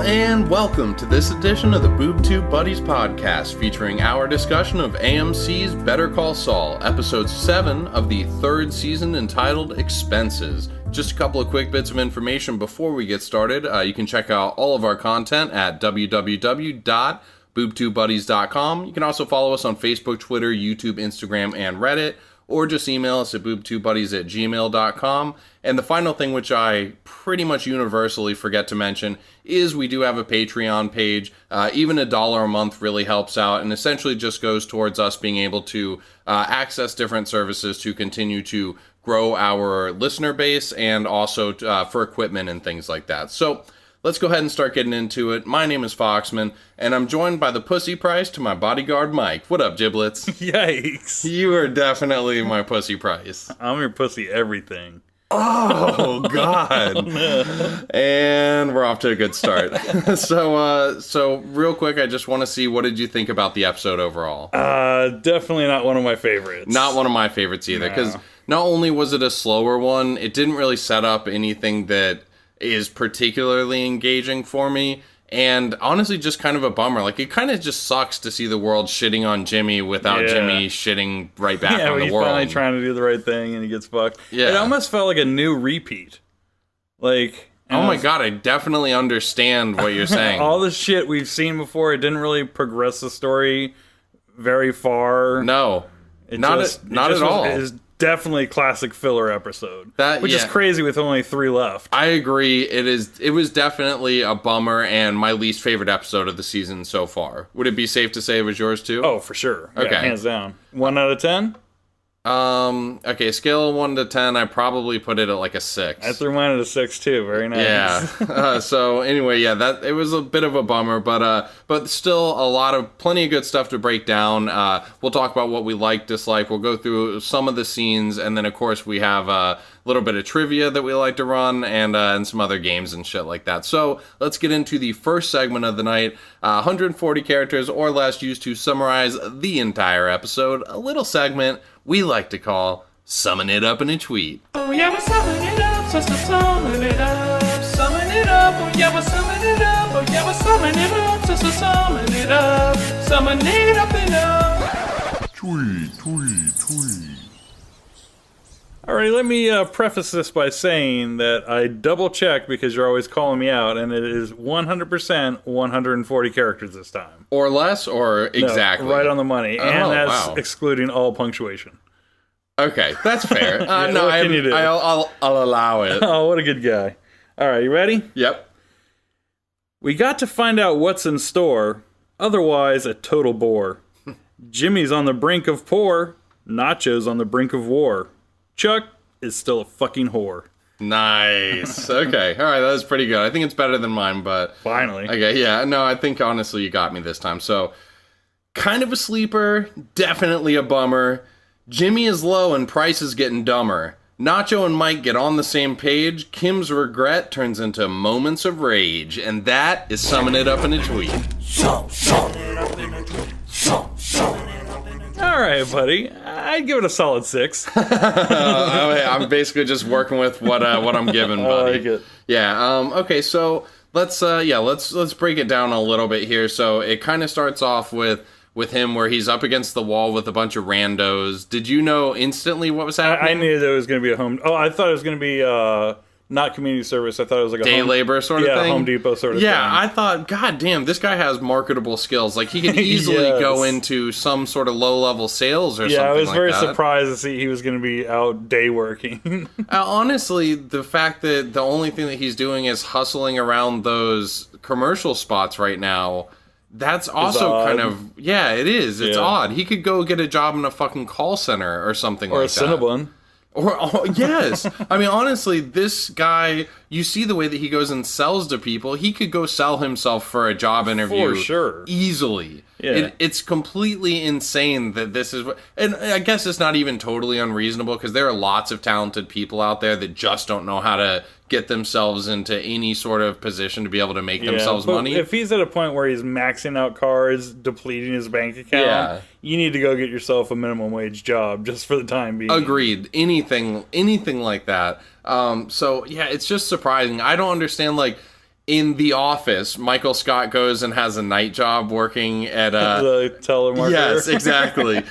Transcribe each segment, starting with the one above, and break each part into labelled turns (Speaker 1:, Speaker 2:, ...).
Speaker 1: and welcome to this edition of the Boob Tube Buddies podcast, featuring our discussion of AMC's Better Call Saul, episode 7 of the 3rd season, entitled Expenses. Just a couple of quick bits of information before we get started. You can check out all of our content at www.boobtubebuddies.com. You can also follow us on Facebook, Twitter, YouTube, Instagram, and Reddit, or just email us at boobtubebuddies@gmail.com. And the final thing, which I pretty much universally forget to mention, is we do have a Patreon page. Even $1 a month really helps out, and essentially just goes towards us being able to access different services to continue to grow our listener base, and also for equipment and things like that. So let's go ahead and start getting into it. My name is Foxman, and I'm joined by the pussy price to my bodyguard, Mike. What up, Giblets?
Speaker 2: Yikes.
Speaker 1: You are definitely my pussy price.
Speaker 2: I'm your pussy everything.
Speaker 1: Oh, God.
Speaker 2: Oh, no.
Speaker 1: And we're off to a good start. So real quick, I just want to see, what did you think about the episode overall?
Speaker 2: Definitely not one of my favorites.
Speaker 1: Not one of my favorites either, because not only was it a slower one, it didn't really set up anything that is particularly engaging for me, and honestly just kind of a bummer. Like, it kind of just sucks to see the world shitting on Jimmy without Jimmy shitting right back on the world.
Speaker 2: Finally trying to do the right thing and he gets fucked.
Speaker 1: Yeah.
Speaker 2: It almost felt like a new repeat. Like,
Speaker 1: oh my God, I definitely understand what you're saying.
Speaker 2: All the shit we've seen before, it didn't really progress the story very far.
Speaker 1: No, not at all.
Speaker 2: It is definitely a classic filler episode, which is crazy with only 3 left.
Speaker 1: I agree. It was definitely a bummer, and my least favorite episode of the season so far. Would it be safe to say it was yours too?
Speaker 2: Oh, for sure.
Speaker 1: Okay.
Speaker 2: Yeah, hands down. 1 out of 10?
Speaker 1: Okay, scale of 1 to 10, I probably put it at like a 6.
Speaker 2: I threw mine at a 6 too. Very nice.
Speaker 1: Yeah. So anyway, yeah, it was a bit of a bummer, but still plenty of good stuff to break down. We'll talk about what we like, dislike. We'll go through some of the scenes, and then of course we have a little bit of trivia that we like to run, and some other games and shit like that. So let's get into the first segment of the night. 140 characters or less used to summarize the entire episode. A little segment we like to call Summon It Up in a Tweet.
Speaker 3: Oh yeah, we're summon it up, so summon it up. Summon it up, oh yeah, we're summon it up. Oh yeah, we're summon it up, so summon it up. Summon it up and up.
Speaker 4: Tweet.
Speaker 2: Alright, let me preface this by saying that I double-checked because you're always calling me out, and it is 100% 140 characters this time.
Speaker 1: Or less, or exactly?
Speaker 2: No, right on the money, and that's
Speaker 1: wow.
Speaker 2: excluding all punctuation.
Speaker 1: Okay, that's fair.
Speaker 2: What can you do?
Speaker 1: I'll allow it.
Speaker 2: Oh, what a good guy. Alright, you ready?
Speaker 1: Yep.
Speaker 2: We got to find out what's in store, otherwise a total bore. Jimmy's on the brink of poor, Nacho's on the brink of war. Chuck is still a fucking whore.
Speaker 1: Nice. Okay. All right. That was pretty good. I think it's better than mine, but...
Speaker 2: Finally.
Speaker 1: Okay. Yeah. No, I think honestly you got me this time. So, kind of a sleeper. Definitely a bummer. Jimmy is low and Price is getting dumber. Nacho and Mike get on the same page. Kim's regret turns into moments of rage. And that is Summon It Up in a Tweet.
Speaker 2: Alright, buddy. I'd give it a solid 6.
Speaker 1: I'm basically just working with what I'm given, buddy.
Speaker 2: I like it.
Speaker 1: Yeah. Okay. So let's break it down a little bit here. So it kind of starts off with him where he's up against the wall with a bunch of randos. Did you know instantly what was happening?
Speaker 2: I knew there was going to be a home... Oh, I thought it was going to be not community service. I thought it was like a
Speaker 1: day labor sort of thing?
Speaker 2: Yeah, Home Depot sort of thing.
Speaker 1: Yeah, I thought, God damn, this guy has marketable skills. Like, he could easily go into some sort of low-level sales or something like that. Yeah, I was
Speaker 2: very surprised to see he was going to be out day working.
Speaker 1: Honestly, the fact that the only thing that he's doing is hustling around those commercial spots right now... That's also kind of... Yeah, it is. It's odd. He could go get a job in a fucking call center or something like that.
Speaker 2: Or a Cinnabon.
Speaker 1: Yes. I mean, honestly, this guy, you see the way that he goes and sells to people. He could go sell himself for a job interview
Speaker 2: for sure.
Speaker 1: Easily.
Speaker 2: Yeah.
Speaker 1: It's completely insane that this is... And I guess it's not even totally unreasonable because there are lots of talented people out there that just don't know how to get themselves into any sort of position to be able to make themselves money.
Speaker 2: If he's at a point where he's maxing out cars, depleting his bank account, you need to go get yourself a minimum wage job just for the time being.
Speaker 1: Agreed. Anything like that. So yeah, it's just surprising. I don't understand, like, in The Office, Michael Scott goes and has a night job working at
Speaker 2: The telemarketer.
Speaker 1: Yes, exactly.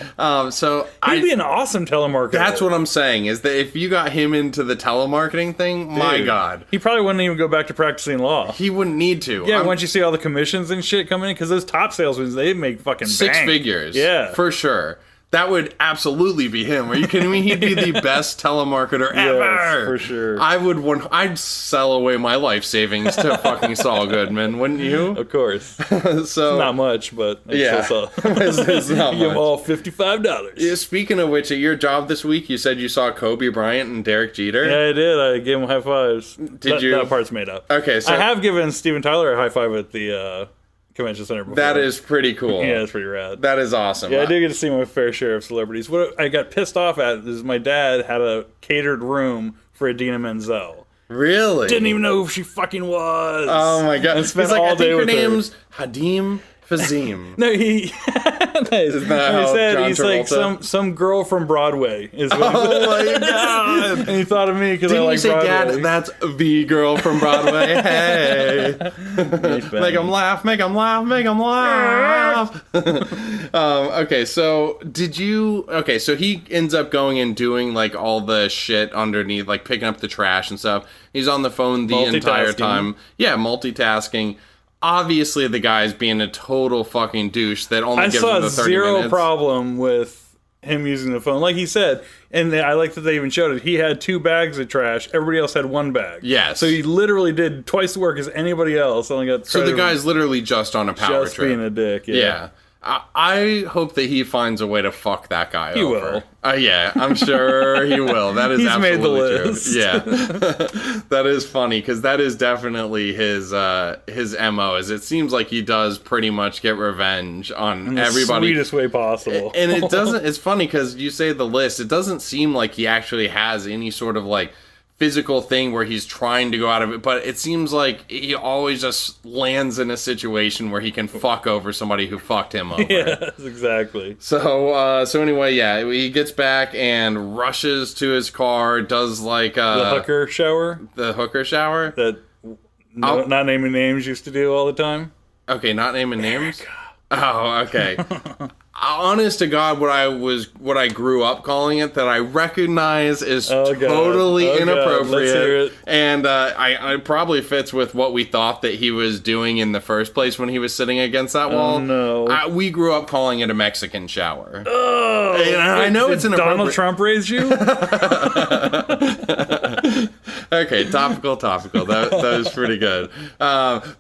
Speaker 1: So
Speaker 2: He'd be an awesome telemarketer.
Speaker 1: that's what I'm saying, is that if you got him into the telemarketing thing, my
Speaker 2: Dude,
Speaker 1: God.
Speaker 2: He probably wouldn't even go back to practicing law.
Speaker 1: He wouldn't need to.
Speaker 2: Yeah, once you see all the commissions and shit coming in, because those top salesmen, they make fucking
Speaker 1: Six
Speaker 2: bank.
Speaker 1: figures.
Speaker 2: Yeah.
Speaker 1: For sure. That would absolutely be him. Are you kidding me? He'd be the best telemarketer ever.
Speaker 2: Yes, for sure.
Speaker 1: I'd sell away my life savings to fucking Saul Goodman, wouldn't you?
Speaker 2: Of course.
Speaker 1: So
Speaker 2: Not much, but
Speaker 1: yeah,
Speaker 2: it's
Speaker 1: it's not
Speaker 2: Give them
Speaker 1: much.
Speaker 2: all $55.
Speaker 1: Yeah, speaking of which, at your job this week, you said you saw Kobe Bryant and Derek Jeter.
Speaker 2: Yeah, I did. I gave him high fives.
Speaker 1: Did you?
Speaker 2: That part's made up.
Speaker 1: Okay, so
Speaker 2: I have given Steven Tyler a high five at the convention center before.
Speaker 1: that is pretty cool.
Speaker 2: Yeah, that's pretty rad.
Speaker 1: That is awesome.
Speaker 2: Yeah, I do get to see my fair share of celebrities. What I got pissed off at is my dad had a catered room for Idina Menzel.
Speaker 1: Really?
Speaker 2: Didn't even know who she fucking was.
Speaker 1: Oh my God.
Speaker 2: And spent
Speaker 1: He's like,
Speaker 2: all
Speaker 1: I think
Speaker 2: day
Speaker 1: her
Speaker 2: with her.
Speaker 1: name's Hadim Fazim.
Speaker 2: No, he.
Speaker 1: Isn't that how John
Speaker 2: he's like
Speaker 1: Travolta?
Speaker 2: some girl from Broadway. Is what he
Speaker 1: Oh
Speaker 2: said.
Speaker 1: my God.
Speaker 2: And he thought of me because I
Speaker 1: Didn't
Speaker 2: like
Speaker 1: you say,
Speaker 2: Broadway.
Speaker 1: Dad, that's the girl from Broadway? Hey. Make him laugh, make him laugh, make him laugh. Okay, so so he ends up going and doing like all the shit underneath, like picking up the trash and stuff. He's on the phone the entire
Speaker 2: Multitasking.
Speaker 1: time. Yeah, multitasking. Obviously, the guy's being a total fucking douche that only
Speaker 2: I
Speaker 1: gives
Speaker 2: saw
Speaker 1: him the 30
Speaker 2: zero
Speaker 1: minutes.
Speaker 2: problem with him using the phone. Like he said, and I like that they even showed it, he had 2 bags of trash. Everybody else had 1 bag.
Speaker 1: Yes.
Speaker 2: So he literally did twice the work as anybody else. Only got
Speaker 1: So the
Speaker 2: credit
Speaker 1: guy's literally just on a power
Speaker 2: just
Speaker 1: trip.
Speaker 2: being a dick.
Speaker 1: Yeah. I hope that he finds a way to fuck that guy over.
Speaker 2: will.
Speaker 1: Yeah, I'm sure he will. That is
Speaker 2: He's made the
Speaker 1: absolutely
Speaker 2: list.
Speaker 1: true. Yeah. That is funny because that is definitely his MO. Is it seems like he does pretty much get revenge on
Speaker 2: In the
Speaker 1: everybody.
Speaker 2: sweetest way possible.
Speaker 1: And it doesn't, it's funny because you say the list, it doesn't seem like he actually has any sort of like physical thing where he's trying to go out of it, but it seems like he always just lands in a situation where he can fuck over somebody who fucked him over.
Speaker 2: Yes, exactly.
Speaker 1: So anyway, yeah, he gets back and rushes to his car, does like
Speaker 2: The hooker shower
Speaker 1: the hooker shower.
Speaker 2: that not naming names used to do all the time.
Speaker 1: Okay, not naming names. Oh, okay. Honest to God, what I grew up calling it, that I recognize is totally inappropriate,
Speaker 2: Let's hear it.
Speaker 1: and I probably fits with what we thought that he was doing in the first place when he was sitting against that wall.
Speaker 2: no.
Speaker 1: We grew up calling it a Mexican shower.
Speaker 2: Oh,
Speaker 1: And I know it's
Speaker 2: did
Speaker 1: inappropriate.
Speaker 2: Donald Trump raised you?
Speaker 1: Okay, topical. That was pretty good.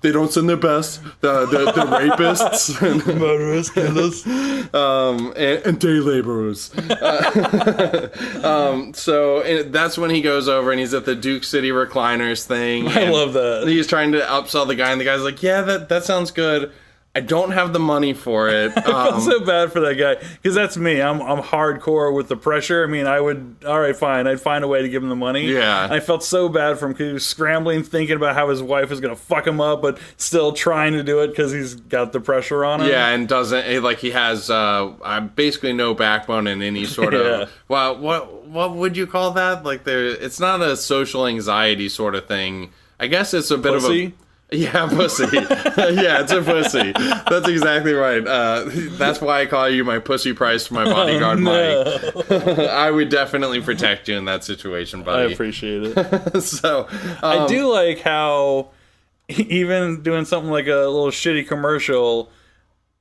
Speaker 1: They don't send their best. The rapists,
Speaker 2: Murderers, killers.
Speaker 1: and day laborers. So that's when he goes over and he's at the Duke City Recliners thing.
Speaker 2: I
Speaker 1: and
Speaker 2: love that.
Speaker 1: He's trying to upsell the guy, and the guy's like, "Yeah, that sounds good. I don't have the money for it."
Speaker 2: I felt so bad for that guy because that's me. I'm hardcore with the pressure. I mean, I would, all right, fine. I'd find a way to give him the money.
Speaker 1: Yeah.
Speaker 2: I felt so bad for him because he was scrambling, thinking about how his wife was going to fuck him up, but still trying to do it because he's got the pressure on him.
Speaker 1: Yeah, and doesn't like he has basically no backbone in any sort of.
Speaker 2: Yeah.
Speaker 1: Well, what would you call that? Like it's not a social anxiety sort of thing. I guess it's a bit
Speaker 2: Pussy?
Speaker 1: of a. Yeah, pussy. Yeah, it's a pussy. That's exactly right. That's why I call you my pussy price for my bodyguard, Mike. I would definitely protect you in that situation,
Speaker 2: I
Speaker 1: buddy.
Speaker 2: appreciate it.
Speaker 1: So
Speaker 2: I do like how even doing something like a little shitty commercial,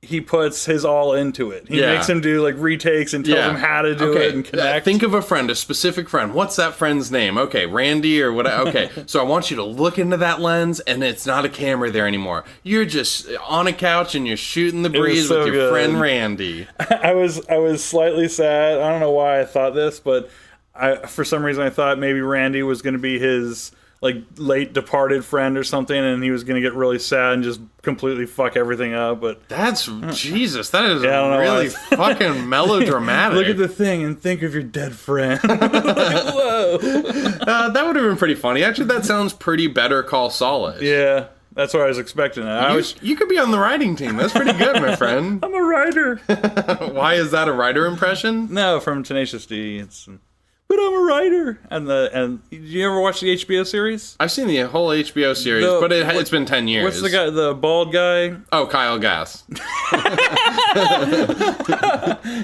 Speaker 2: he puts his all into it. He
Speaker 1: Yeah.
Speaker 2: makes him do like retakes and tells him how to do it and connect.
Speaker 1: Think of a friend, a specific friend. What's that friend's name? Okay, Randy or what? Okay, so I want you to look into that lens, and it's not a camera there anymore. You're just on a couch and you're shooting the breeze
Speaker 2: so
Speaker 1: with your
Speaker 2: good.
Speaker 1: friend Randy.
Speaker 2: I was slightly sad. I don't know why I thought this, but for some reason I thought maybe Randy was going to be his like late departed friend or something, and he was going to get really sad and just completely fuck everything up. But
Speaker 1: That's Jesus. That is
Speaker 2: I don't know
Speaker 1: really
Speaker 2: why.
Speaker 1: fucking melodramatic.
Speaker 2: look at the thing and think of your dead friend. Whoa.
Speaker 1: That would have been pretty funny. Actually, that sounds pretty Better Call Saul-ish.
Speaker 2: Yeah, that's what I was expecting.
Speaker 1: You could be on the writing team. That's pretty good, my friend.
Speaker 2: I'm a writer.
Speaker 1: Why is that a writer impression?
Speaker 2: No, from Tenacious D. It's but I'm a writer. And did you ever watch the HBO series?
Speaker 1: I've seen the whole HBO series, but it's been 10 years.
Speaker 2: What's the guy, the bald guy?
Speaker 1: Oh, Kyle Gass.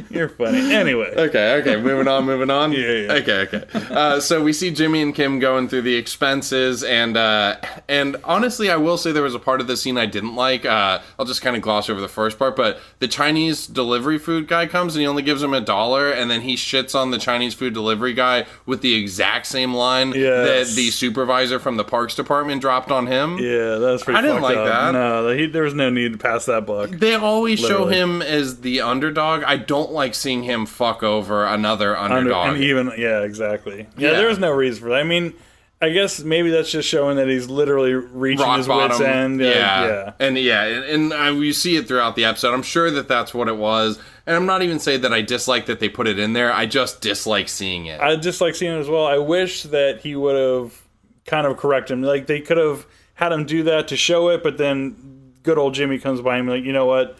Speaker 2: You're funny. Anyway.
Speaker 1: Okay, moving on.
Speaker 2: Yeah.
Speaker 1: Okay. So we see Jimmy and Kim going through the expenses, and honestly, I will say there was a part of the scene I didn't like. I'll just kind of gloss over the first part, but the Chinese delivery food guy comes and he only gives him $1, and then he shits on the Chinese food delivery guy with the exact same line that the supervisor from the Parks Department dropped on him.
Speaker 2: Yeah, that's pretty.
Speaker 1: I didn't like that.
Speaker 2: No, there was no need to pass that buck.
Speaker 1: They always show him as the underdog. I don't like seeing him fuck over another underdog.
Speaker 2: Exactly. Yeah, there was no reason for that. I mean, I guess maybe that's just showing that he's literally reaching
Speaker 1: rock
Speaker 2: his
Speaker 1: bottom.
Speaker 2: wit's end.
Speaker 1: And you see it throughout the episode. I'm sure that that's what it was. And I'm not even saying that I dislike that they put it in there. I just dislike seeing it.
Speaker 2: I dislike seeing it as well. I wish that he would have kind of corrected him. Like, they could have had him do that to show it, but then good old Jimmy comes by and be like, you know what?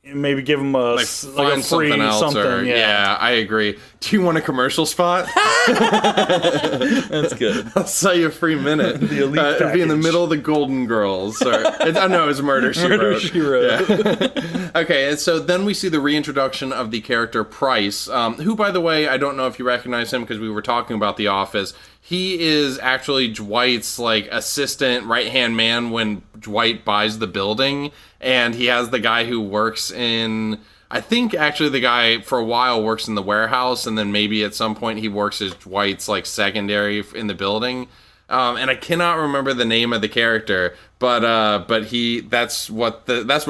Speaker 2: Maybe give him a
Speaker 1: find
Speaker 2: free
Speaker 1: something else.
Speaker 2: something.
Speaker 1: Yeah, I agree. Do you want a commercial spot?
Speaker 2: That's good.
Speaker 1: I'll sell you a free minute.
Speaker 2: The elite
Speaker 1: It'd be in the middle of the Golden Girls. I know it's Murder, She Wrote. Yeah. Okay, and so then we see the reintroduction of the character Price, who, by the way, I don't know if you recognize him because we were talking about The Office. He is actually Dwight's assistant right-hand man when Dwight buys the building, and he has the guy who works in... I think actually the guy for a while works in the warehouse, and then maybe at some point he works as Dwight's secondary in the building. And I cannot remember the name of the character, but that's what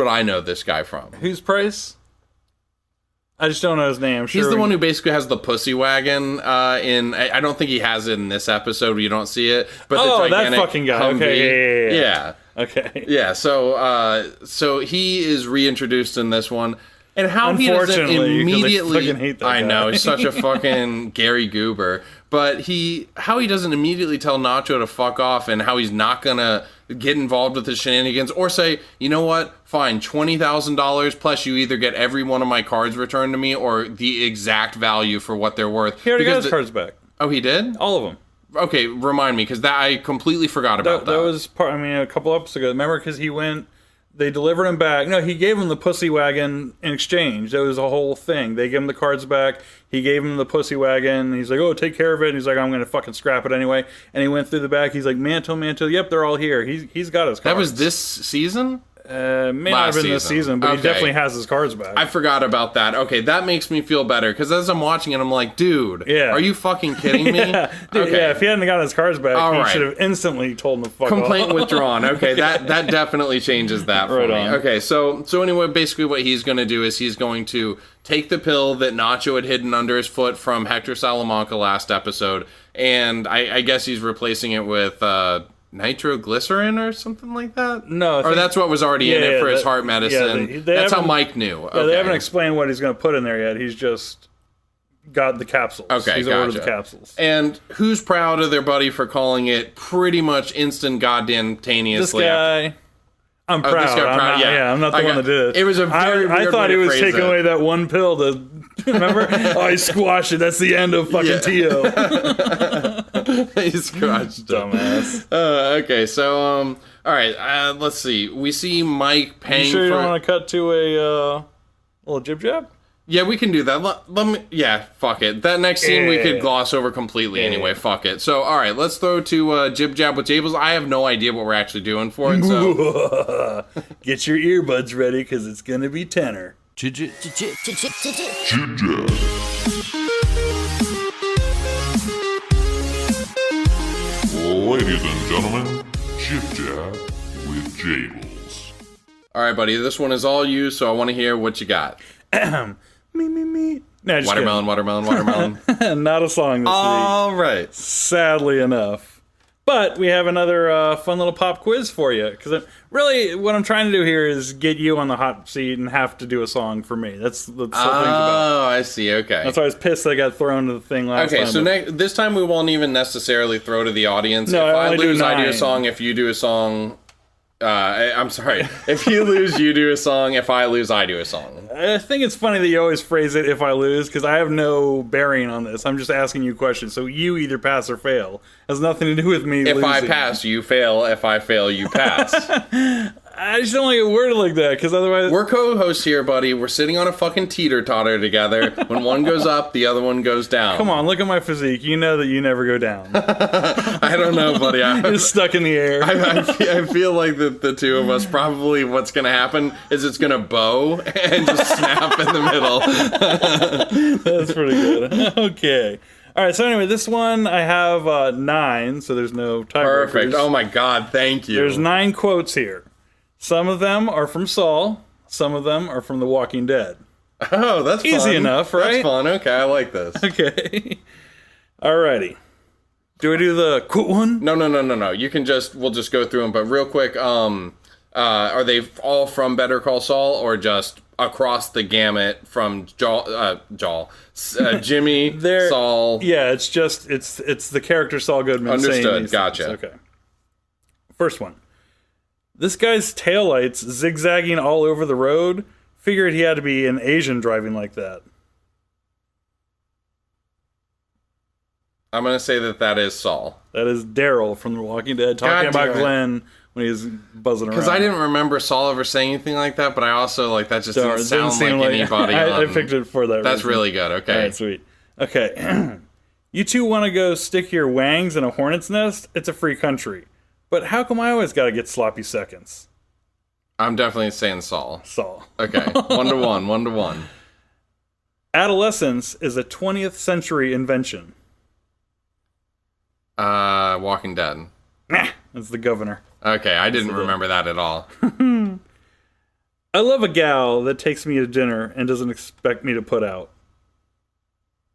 Speaker 1: I know this guy from.
Speaker 2: Who's Price? I just don't know his name.
Speaker 1: He's the one who basically has the pussy wagon I don't think he has it in this episode. You don't see it. But the gigantic
Speaker 2: that fucking guy.
Speaker 1: Humvee,
Speaker 2: Okay,
Speaker 1: yeah.
Speaker 2: Okay.
Speaker 1: Yeah, so he is reintroduced in this one. And how he doesn't immediately...
Speaker 2: fucking hate that guy.
Speaker 1: I know, he's such a fucking Gary Goober. But how he doesn't immediately tell Nacho to fuck off, and how he's not gonna get involved with the shenanigans, or say, you know what, fine, $20,000 plus you either get every one of my cards returned to me, or the exact value for what they're worth.
Speaker 2: He already got his cards back.
Speaker 1: Oh, he did?
Speaker 2: All of them.
Speaker 1: Okay, remind me, because I completely forgot about that.
Speaker 2: That was a couple episodes ago. Remember, because they delivered him back. No, he gave him the pussy wagon in exchange. That was a whole thing. They gave him the cards back. He gave him the pussy wagon. He's like, oh, take care of it. And he's like, I'm going to fucking scrap it anyway. And he went through the back. He's like, Mando. Yep, they're all here. He's got his cards.
Speaker 1: That was this season?
Speaker 2: May not have been this season, but he definitely has his cards back.
Speaker 1: I forgot about that. Okay, that makes me feel better, because as I'm watching it, I'm like, dude, are you fucking kidding me?
Speaker 2: Yeah. Dude,
Speaker 1: okay.
Speaker 2: Yeah, if he hadn't gotten his cards back, he should have instantly told him to fuck off.
Speaker 1: Complaint withdrawn. Okay, that definitely changes that for me. Okay, so anyway, basically what he's going to do is he's going to take the pill that Nacho had hidden under his foot from Hector Salamanca last episode, and I guess he's replacing it with... nitroglycerin or something like that?
Speaker 2: No.
Speaker 1: Or that's what was already in it for his heart medicine.
Speaker 2: Yeah,
Speaker 1: that's how Mike knew.
Speaker 2: Yeah, they haven't explained what he's going to put in there yet. He's just got the capsules.
Speaker 1: Okay,
Speaker 2: he's ordered the capsules.
Speaker 1: And who's proud of their buddy for calling it pretty much instant goddamn taneously?
Speaker 2: This guy... I'm proud.
Speaker 1: This guy proud.
Speaker 2: I'm not the one that did it.
Speaker 1: It was a very weird
Speaker 2: I thought
Speaker 1: way
Speaker 2: he
Speaker 1: to
Speaker 2: was taking away that one pill to... Remember? I squashed it. That's the end of fucking Tio.
Speaker 1: He squashed it.
Speaker 2: Dumbass.
Speaker 1: Okay, so, all right, let's see. We see Mike paying
Speaker 2: you don't want to cut to a little jib-jab?
Speaker 1: Yeah, we can do that. Let me... Yeah, fuck it. That next scene we could gloss over completely anyway. Fuck it. So, all right, let's throw to Jib Jab with Jables. I have no idea what we're actually doing for it, so...
Speaker 2: Get your earbuds ready, because it's going to be tenor.
Speaker 4: Jib Jab.
Speaker 5: Ladies and gentlemen, Jib Jab with Jables.
Speaker 1: All right, buddy, this one is all you, so I want to hear what you got.
Speaker 2: Me. No, just
Speaker 1: watermelon.
Speaker 2: Not a song this week.
Speaker 1: All right.
Speaker 2: Sadly enough. But we have another fun little pop quiz for you. Because really, what I'm trying to do here is get you on the hot seat and have to do a song for me. That's the thing's about.
Speaker 1: Oh, I see. Okay.
Speaker 2: That's why I was pissed that I got thrown to the thing last time.
Speaker 1: Okay, so this time we won't even necessarily throw to the audience.
Speaker 2: No,
Speaker 1: if I
Speaker 2: only do
Speaker 1: lose, I do a
Speaker 2: 9.
Speaker 1: song. If you do a song... I'm sorry. If you lose, you do a song. If I lose, I do a song.
Speaker 2: I think it's funny that you always phrase it if I lose, because I have no bearing on this. I'm just asking you questions. So you either pass or fail. It has nothing to do with me
Speaker 1: If
Speaker 2: losing.
Speaker 1: I pass, you fail. If I fail, you pass.
Speaker 2: I just don't like it worded like that, because otherwise...
Speaker 1: We're co-hosts here, buddy. We're sitting on a fucking teeter-totter together. When one goes up, the other one goes down.
Speaker 2: Come on, look at my physique. You know that you never go down.
Speaker 1: I don't know, buddy.
Speaker 2: You're stuck in the air.
Speaker 1: I feel like the two of us, probably what's going to happen is it's going to bow and just snap in the middle.
Speaker 2: That's pretty good. Okay. All right, so anyway, this one I have 9, so there's no tiebreakers.
Speaker 1: Perfect. Oh my God, thank you.
Speaker 2: There's 9 quotes here. Some of them are from Saul. Some of them are from The Walking Dead.
Speaker 1: Oh, that's fun.
Speaker 2: Easy enough, right?
Speaker 1: That's fun. Okay, I like this.
Speaker 2: Okay. Alrighty. Do I do the quote one?
Speaker 1: No. We'll just go through them. But real quick, are they all from Better Call Saul or just across the gamut from Jimmy, Saul?
Speaker 2: Yeah, it's the character Saul Goodman.
Speaker 1: Understood.
Speaker 2: Saying these
Speaker 1: Gotcha.
Speaker 2: things. Okay. First one. This guy's taillights zigzagging all over the road. Figured he had to be an Asian driving like that.
Speaker 1: I'm going to say that is Saul.
Speaker 2: That is Daryl from The Walking Dead talking about Glenn when he's buzzing around.
Speaker 1: Because I didn't remember Saul ever saying anything like that, but I also, that just didn't sound like anybody.
Speaker 2: I picked it for that
Speaker 1: That's
Speaker 2: reason.
Speaker 1: really good. Okay.
Speaker 2: All right, sweet. Okay. You two want to go stick your wangs in a hornet's nest? It's a free country. But how come I always got to get sloppy seconds?
Speaker 1: I'm definitely saying Saul.
Speaker 2: Saul.
Speaker 1: Okay. 1-1.
Speaker 2: Adolescence is a 20th century invention.
Speaker 1: Walking Dead.
Speaker 2: Nah, that's the governor.
Speaker 1: Okay, I didn't remember that at all.
Speaker 2: I love a gal that takes me to dinner and doesn't expect me to put out.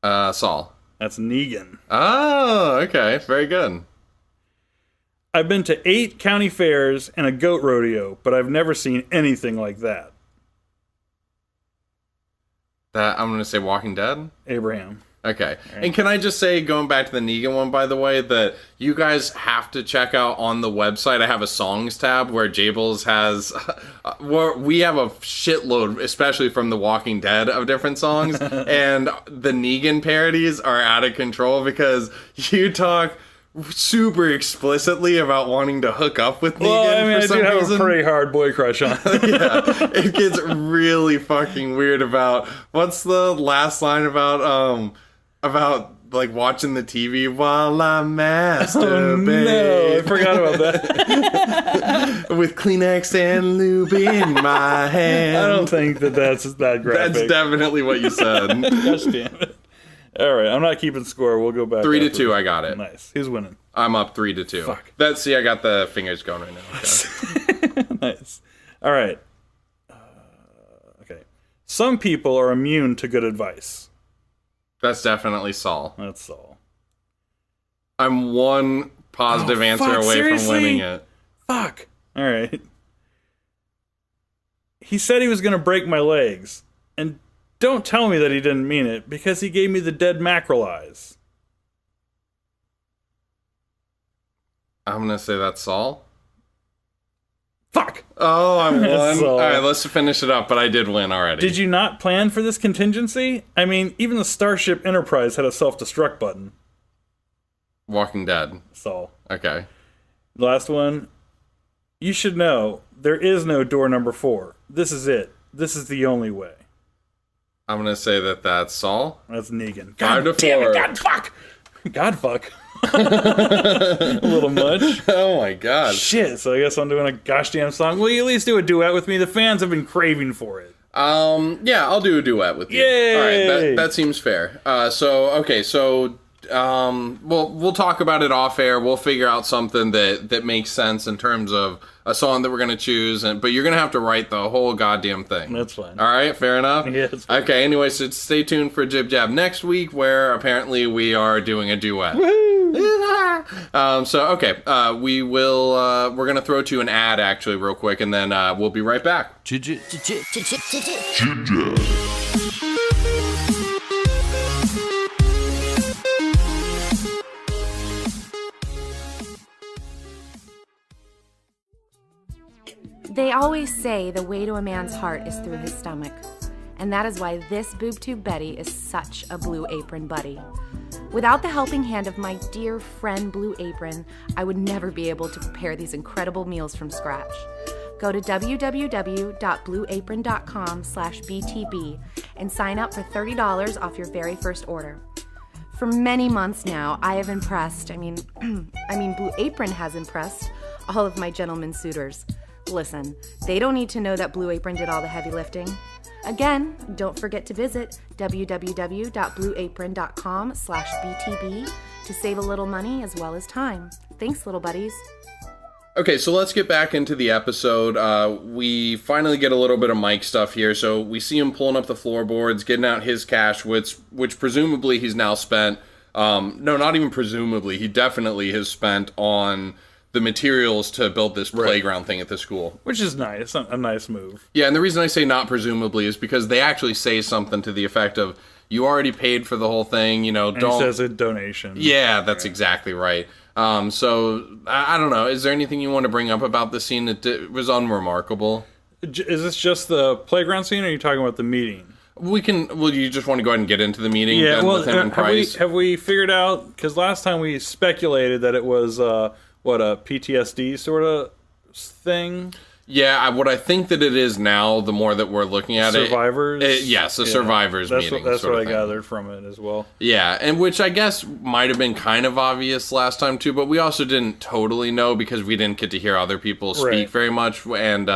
Speaker 1: Saul.
Speaker 2: That's Negan.
Speaker 1: Oh, okay. Very good.
Speaker 2: I've been to 8 county fairs and a goat rodeo, but I've never seen anything like that.
Speaker 1: I'm going to say Walking Dead?
Speaker 2: Abraham.
Speaker 1: Okay. Right. And can I just say, going back to the Negan one, by the way, that you guys have to check out on the website. I have a songs tab where Jables has, where we have a shitload, especially from The Walking Dead, of different songs. And the Negan parodies are out of control because you talk super explicitly about wanting to hook up with Negan.
Speaker 2: Well, I mean,
Speaker 1: for some
Speaker 2: I do have
Speaker 1: reason.
Speaker 2: a pretty hard boy crush on.
Speaker 1: Yeah, it gets really fucking weird about, what's the last line about like watching the TV while I masturbate.
Speaker 2: No, I forgot about that.
Speaker 1: With Kleenex and lube in my hand.
Speaker 2: I don't think that's that graphic.
Speaker 1: That's definitely what you said.
Speaker 2: Gosh damn it. All right, I'm not keeping score. We'll go back.
Speaker 1: 3-2, I got it.
Speaker 2: Nice. Who's winning?
Speaker 1: I'm up 3-2.
Speaker 2: Fuck.
Speaker 1: I got the fingers going right now. Okay.
Speaker 2: Nice. All right. Okay. Some people are immune to good advice.
Speaker 1: That's definitely Saul.
Speaker 2: That's Saul.
Speaker 1: I'm one positive answer away
Speaker 2: seriously?
Speaker 1: from winning it.
Speaker 2: Fuck. All right. He said he was going to break my legs. And don't tell me that he didn't mean it, because he gave me the dead mackerel eyes.
Speaker 1: I'm going to say that's Saul.
Speaker 2: Fuck.
Speaker 1: Oh, I won.
Speaker 2: Saul.
Speaker 1: All right, let's finish it up, but I did win already.
Speaker 2: Did you not plan for this contingency? I mean, even the Starship Enterprise had a self-destruct button.
Speaker 1: Walking Dead.
Speaker 2: Saul.
Speaker 1: Okay.
Speaker 2: Last one. You should know, there is no door number 4. This is it. This is the only way.
Speaker 1: I'm going to say that's Saul.
Speaker 2: That's Negan.
Speaker 1: 5-4.
Speaker 2: Damn it, God fuck. God fuck. A little much.
Speaker 1: Oh my god.
Speaker 2: Shit, so I guess I'm doing a gosh damn song. Will you at least do a duet with me? The fans have been craving for it.
Speaker 1: Yeah, I'll do a duet with you.
Speaker 2: Yay!
Speaker 1: All right, that seems fair. We'll talk about it off air. We'll figure out something that makes sense in terms of a song that we're going to choose, but you're going to have to write the whole goddamn thing.
Speaker 2: That's fine.
Speaker 1: All right, fair enough?
Speaker 2: Yeah, it's fine.
Speaker 1: Okay, anyway, so stay tuned for Jib Jab next week, where apparently we are doing a duet. We're going to throw to an ad, actually, real quick, and then we'll be right back.
Speaker 5: Jib Jab.
Speaker 4: always say the way to a man's heart is through his stomach. And that is why this Boob Tube Betty is such a Blue Apron buddy. Without the helping hand of my dear friend Blue Apron, I would never be able to prepare these incredible meals from scratch. Go to www.blueapron.com/BTB and sign up for $30 off your very first order. For many months now, I have impressed, Blue Apron has impressed all of my gentlemen suitors. Listen, they don't need to know that Blue Apron did all the heavy lifting. Again, don't forget to visit www.blueapron.com/BTB to save a little money as well as time. Thanks, little buddies.
Speaker 1: Okay, so let's get back into the episode. We finally get a little bit of Mike stuff here. So we see him pulling up the floorboards, getting out his cash, which presumably he's now spent. No, not even presumably. He definitely has spent on the materials to build this playground thing at the school.
Speaker 2: Which is nice. A nice move.
Speaker 1: Yeah, and the reason I say not presumably is because they actually say something to the effect of, you already paid for the whole thing,
Speaker 2: And
Speaker 1: don't...
Speaker 2: it says a donation.
Speaker 1: Yeah, that's exactly right. So, I don't know. Is there anything you want to bring up about this scene? It was unremarkable.
Speaker 2: Is this just the playground scene, or are you talking about the meeting?
Speaker 1: Well, you just want to go ahead and get into the meeting with him and Price?
Speaker 2: Have we figured out, because last time we speculated that it was, a PTSD sort of thing?
Speaker 1: Yeah, what I think that it is now, the more that we're looking at
Speaker 2: Survivors?
Speaker 1: Yes, a Survivors meeting.
Speaker 2: That's what I gathered from it as well.
Speaker 1: Yeah, and which I guess might have been kind of obvious last time too, but we also didn't totally know because we didn't get to hear other people speak very much, and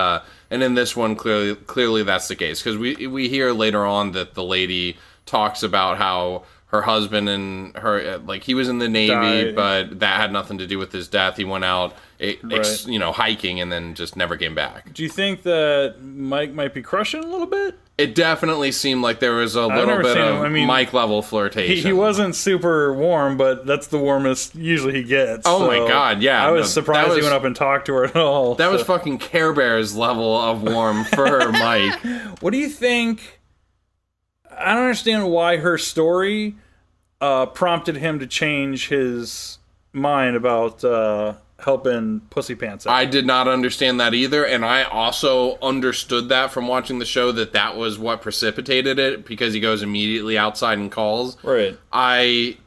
Speaker 1: in this one, clearly that's the case, because we hear later on that the lady talks about how her husband and her, he was in the Navy, died. But that had nothing to do with his death. He went out, hiking and then just never came back.
Speaker 2: Do you think that Mike might be crushing a little bit?
Speaker 1: It definitely seemed like there was a little bit of Mike-level flirtation.
Speaker 2: He wasn't super warm, but that's the warmest usually he gets.
Speaker 1: Oh, my God, yeah.
Speaker 2: I was surprised he went up and talked to her at all.
Speaker 1: That was fucking Care Bears level of warm for Mike.
Speaker 2: What do you think... I don't understand why her story prompted him to change his mind about helping Pussy Pants out.
Speaker 1: I did not understand that either, and I also understood that from watching the show that was what precipitated it, because he goes immediately outside and calls.
Speaker 2: Right. I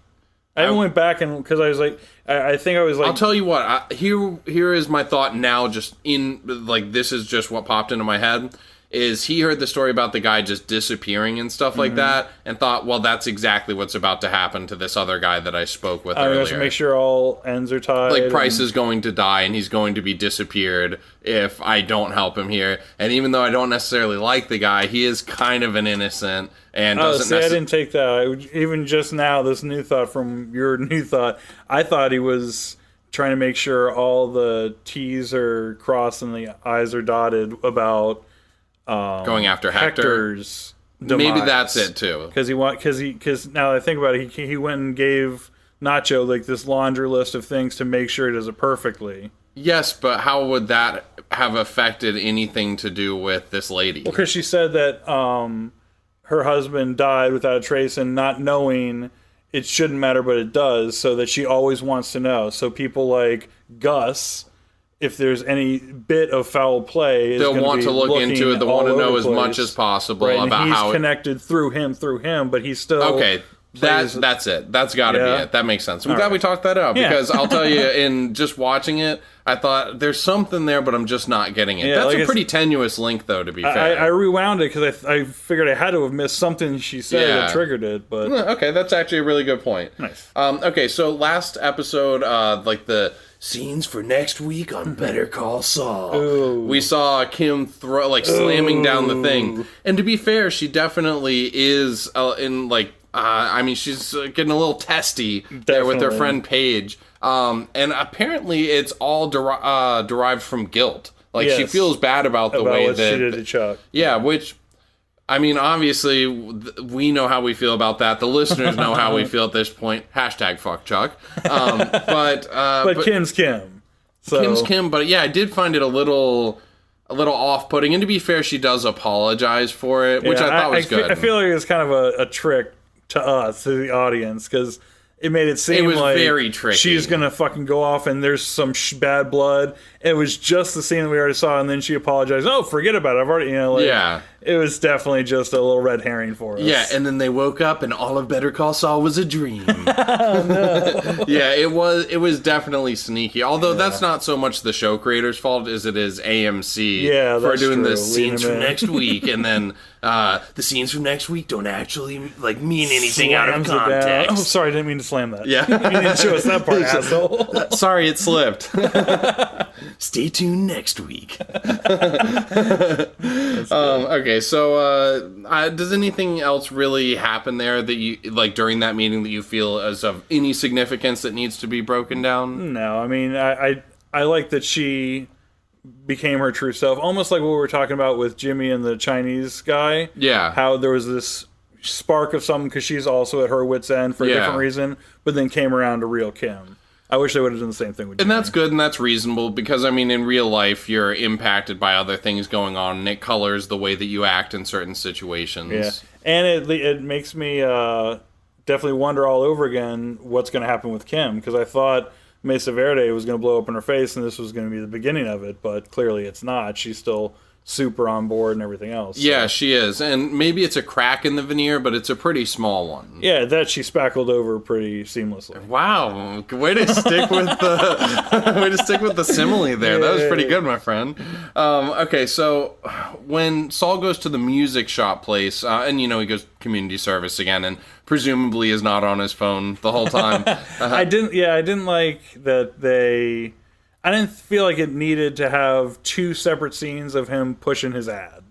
Speaker 2: went back and because I was like, I think I was like,
Speaker 1: I'll tell you what. Here is my thought now. Just this is just what popped into my head. Is he heard the story about the guy just disappearing and stuff like that, and thought, well, that's exactly what's about to happen to this other guy that I spoke with earlier.
Speaker 2: To make sure all ends are tied.
Speaker 1: Price is going to die, and he's going to be disappeared if I don't help him here. And even though I don't necessarily like the guy, he is kind of an innocent and doesn't.
Speaker 2: I didn't take that. Even just now, this new thought from your new thought, I thought he was trying to make sure all the T's are crossed and the I's are dotted about.
Speaker 1: Going after Hector's demise. Maybe that's it too.
Speaker 2: Because now that I think about it, he went and gave Nacho this laundry list of things to make sure he does it perfectly.
Speaker 1: Yes, but how would that have affected anything to do with this lady?
Speaker 2: Well, because she said that her husband died without a trace, and not knowing it shouldn't matter, but it does, so that she always wants to know. So people like Gus, if there's any bit of foul play,
Speaker 1: they'll want to look into it. They'll want to know as much as possible about how
Speaker 2: he's connected through him, but he's still
Speaker 1: okay. That's it. That's got to be it. That makes sense. I'm glad we talked that out because I'll tell you, in just watching it, I thought there's something there, but I'm just not getting it. That's a pretty tenuous link, though. To be fair,
Speaker 2: I rewound it because I figured I had to have missed something she said that triggered it. But
Speaker 1: okay, that's actually a really good point.
Speaker 2: Nice.
Speaker 1: Okay, so last episode, the scenes for next week on Better Call Saul.
Speaker 2: Ooh.
Speaker 1: We saw Kim slamming down the thing. And to be fair, she definitely is she's getting a little testy there with her friend Paige. And apparently it's all derived from guilt. She feels bad about the way
Speaker 2: what
Speaker 1: that
Speaker 2: she did to Chuck.
Speaker 1: Yeah, which... obviously, we know how we feel about that. The listeners know how we feel at this point. Hashtag fuck Chuck. But
Speaker 2: Kim's Kim. So.
Speaker 1: Kim's Kim, but yeah, I did find it a little off-putting. And to be fair, she does apologize for it, which I thought was good.
Speaker 2: I feel like it's kind of a trick to us, to the audience, because it made it seem
Speaker 1: It was
Speaker 2: like
Speaker 1: very tricky.
Speaker 2: she's gonna fucking go off and there's some bad blood. It was just the scene that we already saw, and then she apologized. Oh, forget about it. I've already,
Speaker 1: Yeah.
Speaker 2: It was definitely just a little red herring for us.
Speaker 1: Yeah, and then they woke up and all of Better Call Saul was a dream. Yeah, it was definitely sneaky. Although that's not so much the show creator's fault as it is AMC for
Speaker 2: that's
Speaker 1: doing
Speaker 2: true.
Speaker 1: the scenes
Speaker 2: Lean
Speaker 1: from
Speaker 2: him in.
Speaker 1: next week, and then the scenes from next week don't actually mean anything out of
Speaker 2: Slams it down.
Speaker 1: context.
Speaker 2: Oh, sorry, I didn't mean to slam that.
Speaker 1: Yeah.
Speaker 2: You didn't show us that part, asshole.
Speaker 1: Sorry, it slipped. Stay tuned next week. Okay, so does anything else really happen there that you like during that meeting that you feel is of any significance that needs to be broken down?
Speaker 2: No, I mean, I like that she became her true self, almost like what we were talking about with Jimmy and the Chinese guy.
Speaker 1: Yeah.
Speaker 2: How there was this spark of something because she's also at her wit's end for a different reason, but then came around to real Kim. I wish they would have done the same thing with Jimmy.
Speaker 1: And that's good and that's reasonable because, I mean, in real life, you're impacted by other things going on and it colors the way that you act in certain situations.
Speaker 2: Yeah. And it makes me definitely wonder all over again what's going to happen with Kim, because I thought Mesa Verde was going to blow up in her face and this was going to be the beginning of it, but clearly it's not. She's still super on board and everything else.
Speaker 1: Yeah, she is. And maybe it's a crack in the veneer, but it's a pretty small one.
Speaker 2: Yeah, that she spackled over pretty seamlessly.
Speaker 1: Wow, way to stick with the simile there. That was pretty good, my friend. Okay, so when Saul goes to the music shop place, and he goes community service again, and presumably is not on his phone the whole time.
Speaker 2: I didn't like that I didn't feel like it needed to have two separate scenes of him pushing his ad.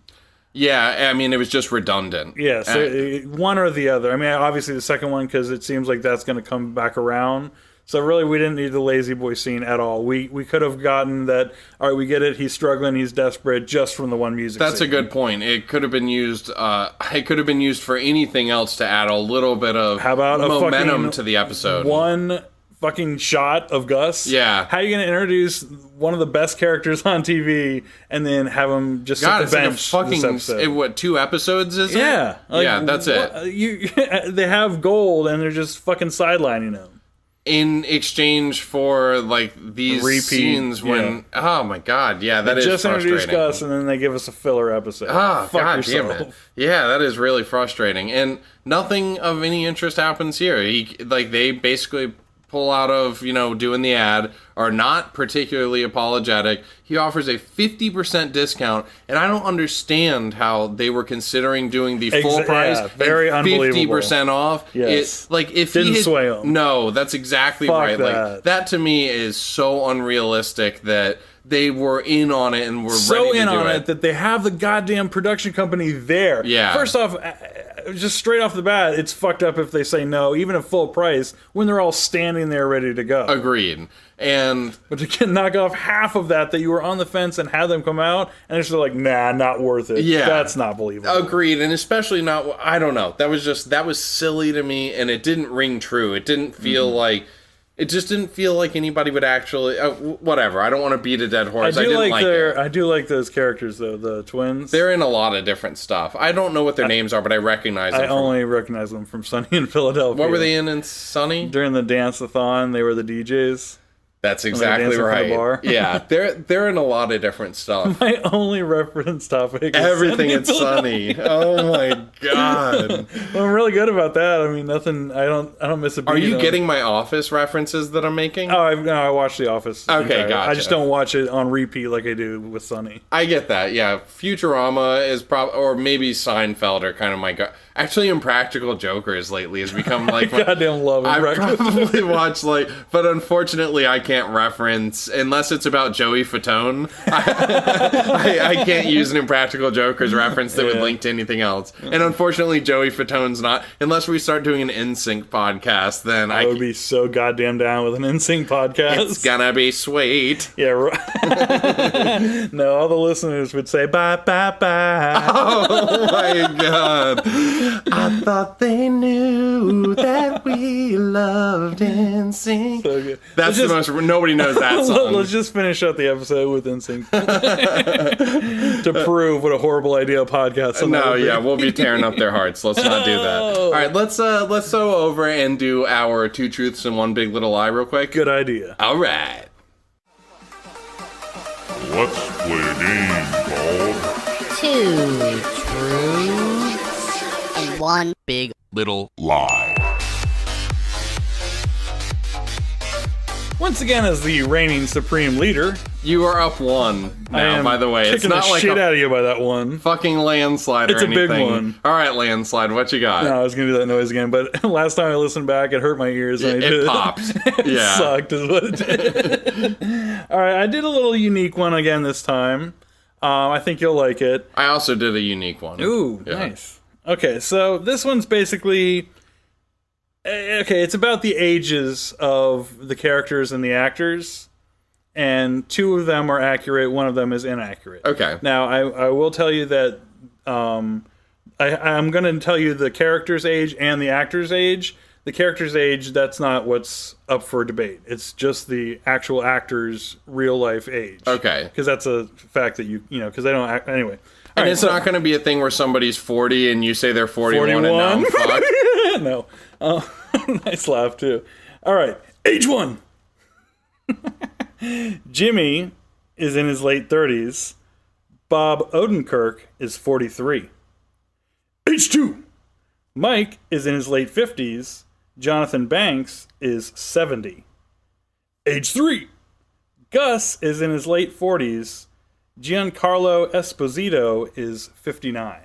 Speaker 1: Yeah, I mean, it was just redundant.
Speaker 2: Yeah, so one or the other. I mean, obviously the second one, because it seems like that's going to come back around. So really, we didn't need the lazy boy scene at all. We could have gotten that, all right, we get it, he's struggling, he's desperate, just from the one music
Speaker 1: That's
Speaker 2: scene.
Speaker 1: a good point. It could have been used for anything else to add a little bit of
Speaker 2: How about
Speaker 1: momentum to the episode.
Speaker 2: One fucking shot of Gus?
Speaker 1: Yeah.
Speaker 2: How are you going to introduce one of the best characters on TV and then have him just
Speaker 1: God,
Speaker 2: sit
Speaker 1: it's
Speaker 2: the
Speaker 1: like a
Speaker 2: bench
Speaker 1: fucking,
Speaker 2: this episode?
Speaker 1: what, 2 episodes is it?
Speaker 2: Yeah.
Speaker 1: Yeah, that's it.
Speaker 2: They have gold and they're just fucking sidelining him.
Speaker 1: In exchange for these
Speaker 2: Repeat,
Speaker 1: scenes when oh my god, yeah, that is
Speaker 2: Just
Speaker 1: frustrating.
Speaker 2: introduce Gus and then they give us a filler episode.
Speaker 1: Oh,
Speaker 2: Fuck
Speaker 1: god
Speaker 2: yourself.
Speaker 1: damn it. Yeah, that is really frustrating. And nothing of any interest happens here. They basically pull out of, doing the ad, are not particularly apologetic. He offers a 50% discount, and I don't understand how they were considering doing the full price
Speaker 2: very
Speaker 1: and
Speaker 2: unbelievable.
Speaker 1: 50% off.
Speaker 2: Yes.
Speaker 1: If
Speaker 2: Didn't
Speaker 1: he had,
Speaker 2: sway 'em.
Speaker 1: No, that's exactly
Speaker 2: Fuck
Speaker 1: right.
Speaker 2: that.
Speaker 1: That to me is so unrealistic that they were in on it and were
Speaker 2: So
Speaker 1: ready to
Speaker 2: in
Speaker 1: do
Speaker 2: on
Speaker 1: it.
Speaker 2: it that they have the goddamn production company there.
Speaker 1: Yeah.
Speaker 2: First off, just straight off the bat, it's fucked up if they say no, even at full price, when they're all standing there ready to go.
Speaker 1: Agreed. And
Speaker 2: But to knock off half of that you were on the fence and have them come out, and it's just like, nah, not worth it.
Speaker 1: Yeah.
Speaker 2: That's not believable.
Speaker 1: agreed, and especially not. I don't know. That was silly to me, and it didn't ring true. It didn't feel like. It just didn't feel like anybody would actually. Whatever. I don't want to beat a dead horse. I didn't like it.
Speaker 2: I do like those characters though, the twins.
Speaker 1: They're in a lot of different stuff. I don't know what their names are, but I recognize them.
Speaker 2: I only recognize them from Sunny in Philadelphia.
Speaker 1: What were they in Sunny?
Speaker 2: During the dance-a-thon, they were the DJs.
Speaker 1: That's exactly
Speaker 2: dancing for the
Speaker 1: right.
Speaker 2: bar.
Speaker 1: Yeah, they're in a lot of different stuff.
Speaker 2: My only reference topic is
Speaker 1: Everything
Speaker 2: Sunny in
Speaker 1: is Sunny. Oh my god.
Speaker 2: Well, I'm really good about that. I mean, nothing. I don't miss a beat.
Speaker 1: Are you
Speaker 2: on-
Speaker 1: getting my Office references that I'm making?
Speaker 2: Oh, I watch The Office.
Speaker 1: Okay,
Speaker 2: entirely.
Speaker 1: gotcha.
Speaker 2: I just don't watch it on repeat like I do with Sunny.
Speaker 1: I get that. Yeah, Futurama is probably, or maybe Seinfeld are kind of my. Actually, Impractical Jokers lately has become like.
Speaker 2: Goddamn love
Speaker 1: I
Speaker 2: Impractical
Speaker 1: probably watch but unfortunately, I can't reference unless it's about Joey Fatone. I can't use an Impractical Jokers reference that would link to anything else. And unfortunately, Joey Fatone's not. Unless we start doing an NSYNC podcast, then
Speaker 2: I would be so goddamn down with an NSYNC podcast.
Speaker 1: It's gonna be sweet.
Speaker 2: Yeah, right. No, all the listeners would say bye, bye, bye.
Speaker 1: Oh my god. I thought they knew. true that we loved in sync.
Speaker 2: So good.
Speaker 1: That's the most. Nobody knows that song.
Speaker 2: Let's just finish out the episode with NSYNC to prove what a horrible idea a podcast.
Speaker 1: No, yeah, we'll be tearing up their hearts. Let's not do that. All right, let's go over and do our 2 truths and 1 big little lie real quick.
Speaker 2: Good idea.
Speaker 1: All right.
Speaker 5: Let's play a game called
Speaker 6: 2 truths and 1 big
Speaker 5: Little Lie.
Speaker 2: Once again, as the reigning supreme leader,
Speaker 1: You are up 1
Speaker 2: I
Speaker 1: now,
Speaker 2: am
Speaker 1: by the way. It's
Speaker 2: kicking
Speaker 1: not
Speaker 2: the
Speaker 1: like
Speaker 2: shit
Speaker 1: a
Speaker 2: out of you by that one.
Speaker 1: fucking landslide or
Speaker 2: It's a
Speaker 1: anything.
Speaker 2: big one.
Speaker 1: All right, landslide, what you got?
Speaker 2: No, I was gonna do that noise again, but last time I listened back, it hurt my ears. When I did
Speaker 1: It popped.
Speaker 2: It
Speaker 1: Yeah.
Speaker 2: sucked, is what it did. All right, I did a little unique one again this time. I think you'll like it.
Speaker 1: I also did a unique one.
Speaker 2: Ooh,
Speaker 1: Yeah.
Speaker 2: nice. Okay, so this one's basically it's about the ages of the characters and the actors, and 2 of them are accurate, 1 of them is inaccurate.
Speaker 1: Okay.
Speaker 2: Now, I will tell you that I'm going to tell you the character's age and the actor's age. The character's age, that's not what's up for debate. It's just the actual actor's real life age.
Speaker 1: Okay.
Speaker 2: Because that's a fact that because they don't act anyway.
Speaker 1: And it's not going to be a thing where somebody's 40 and you say they're 41 and now I'm fucked.
Speaker 2: No. Nice laugh, too. All right. Age 1. Jimmy is in his late 30s. Bob Odenkirk is 43. Age 2. Mike is in his late 50s. Jonathan Banks is 70. Age 3. Gus is in his late 40s. Giancarlo Esposito is 59.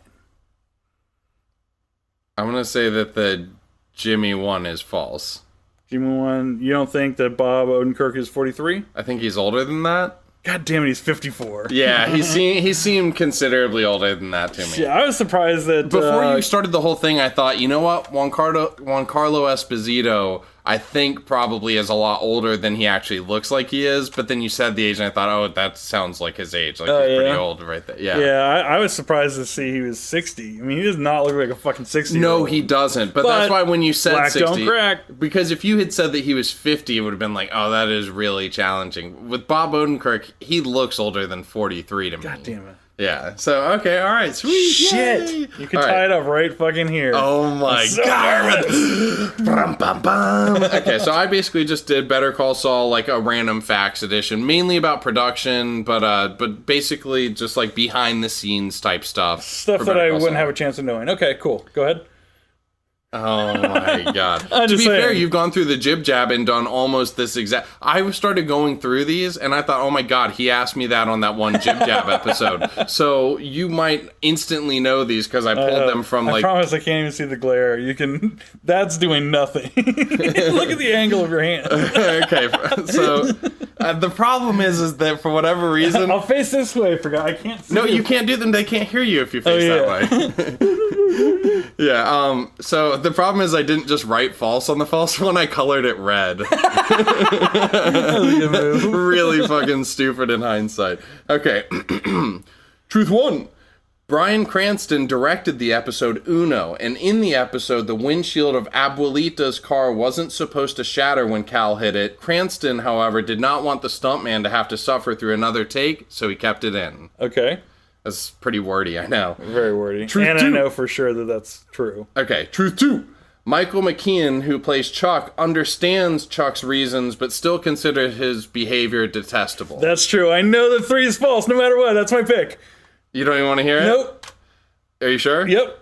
Speaker 1: I'm going to say that the Jimmy one is false.
Speaker 2: Jimmy 1, you don't think that Bob Odenkirk is 43?
Speaker 1: I think he's older than that.
Speaker 2: God damn it, he's 54.
Speaker 1: Yeah, he seemed considerably older than that to me.
Speaker 2: Yeah, I was surprised that...
Speaker 1: Before you started the whole thing, I thought, you know what? Giancarlo Esposito, I think probably is a lot older than he actually looks like he is. But then you said the age, and I thought, oh, that sounds like his age. Like, he's pretty old right there. Yeah.
Speaker 2: Yeah, I was surprised to see he was 60. I mean, he does not look like a fucking 60.
Speaker 1: No, he doesn't. But that's why when you said
Speaker 2: black
Speaker 1: 60...
Speaker 2: don't crack.
Speaker 1: Because if you had said that he was 50, it would have been like, oh, that is really challenging. With Bob Odenkirk, he looks older than 43 to me.
Speaker 2: God damn it.
Speaker 1: Yeah. So, okay, all right, sweet.
Speaker 2: Shit!
Speaker 1: Yay.
Speaker 2: You can
Speaker 1: All
Speaker 2: tie
Speaker 1: right.
Speaker 2: it up right fucking here.
Speaker 1: Oh my
Speaker 2: So
Speaker 1: god! Bum, bum, bum. Okay, so I basically just did Better Call Saul, like a random facts edition, mainly about production, but basically just like behind the scenes type stuff.
Speaker 2: Stuff
Speaker 1: for
Speaker 2: that
Speaker 1: Better
Speaker 2: I
Speaker 1: Call
Speaker 2: wouldn't
Speaker 1: Saul.
Speaker 2: have a chance of knowing. Okay, cool. Go ahead.
Speaker 1: Oh my god.
Speaker 2: I'm
Speaker 1: To
Speaker 2: just
Speaker 1: be fair,
Speaker 2: saying.
Speaker 1: you've gone through the jib jab and done almost this exact... I started going through these and I thought, oh my god, he asked me that on that one jib jab episode. So you might instantly know these because I pulled them from
Speaker 2: I
Speaker 1: like...
Speaker 2: promise I can't even see the glare. You can... That's doing nothing. Look at the angle of your hand.
Speaker 1: Okay, so the problem is that for whatever reason...
Speaker 2: I'll face this way, forgot. I can't see.
Speaker 1: No, you can't do them. They can't hear you if you face that way. Yeah, so the problem is I didn't just write false on the false one, I colored it red. Really fucking stupid in hindsight. Okay. Truth 1. Bryan Cranston directed the episode Uno, and in the episode, the windshield of Abuelita's car wasn't supposed to shatter when Cal hit it. Cranston, however, did not want the stuntman to have to suffer through another take, so he kept it in.
Speaker 2: Okay.
Speaker 1: That's pretty wordy, I know.
Speaker 2: Very wordy.
Speaker 1: Truth
Speaker 2: and
Speaker 1: 2.
Speaker 2: I know for sure that that's true.
Speaker 1: Okay, truth 2. Michael McKean, who plays Chuck, understands Chuck's reasons, but still considers his behavior detestable.
Speaker 2: That's true. I know that 3 is false, no matter what. That's my pick.
Speaker 1: You don't even want to hear it?
Speaker 2: Nope.
Speaker 1: Are you sure?
Speaker 2: Yep.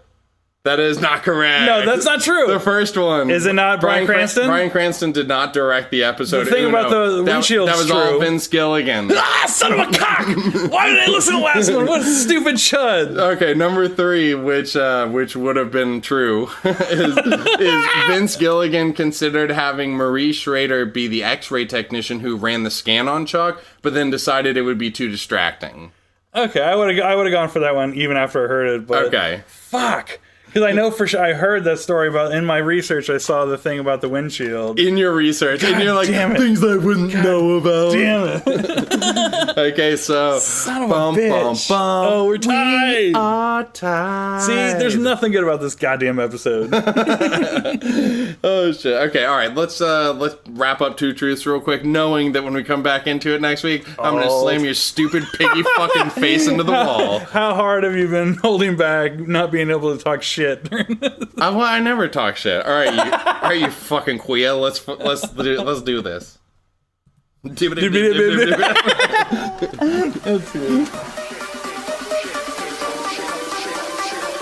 Speaker 1: That is not correct.
Speaker 2: No, that's not true.
Speaker 1: The first one.
Speaker 2: Is it not Bryan Cranston?
Speaker 1: Bryan Cranston did not direct the episode.
Speaker 2: The thing
Speaker 1: Uno.
Speaker 2: about the windshield's
Speaker 1: that was
Speaker 2: true.
Speaker 1: all Vince Gilligan.
Speaker 2: Ah, son of a cock! Why did I listen to the last one? What a stupid chud.
Speaker 1: Okay, number 3, which would have been true, is Vince Gilligan considered having Marie Schrader be the X-ray technician who ran the scan on Chuck, but then decided it would be too distracting.
Speaker 2: Okay, I would have gone for that one even after I heard it, but...
Speaker 1: Okay.
Speaker 2: Fuck. Because I know for sure, I heard that story about, in my research, I saw the thing about the windshield.
Speaker 1: In your research, and you're like,
Speaker 2: damn it.
Speaker 1: things I wouldn't know about.
Speaker 2: Damn it.
Speaker 1: Okay, so
Speaker 2: Son of a bitch. Oh, we're tied.
Speaker 1: Are tied.
Speaker 2: See, there's nothing good about this goddamn episode.
Speaker 1: Oh shit. Okay, all right. Let's wrap up Two Truths real quick, knowing that when we come back into it next week, I'm gonna slam your stupid piggy fucking face into the wall.
Speaker 2: How hard have you been holding back, not being able to talk shit?
Speaker 1: Well, I never talk shit. All right, you fucking queer. Let's do this.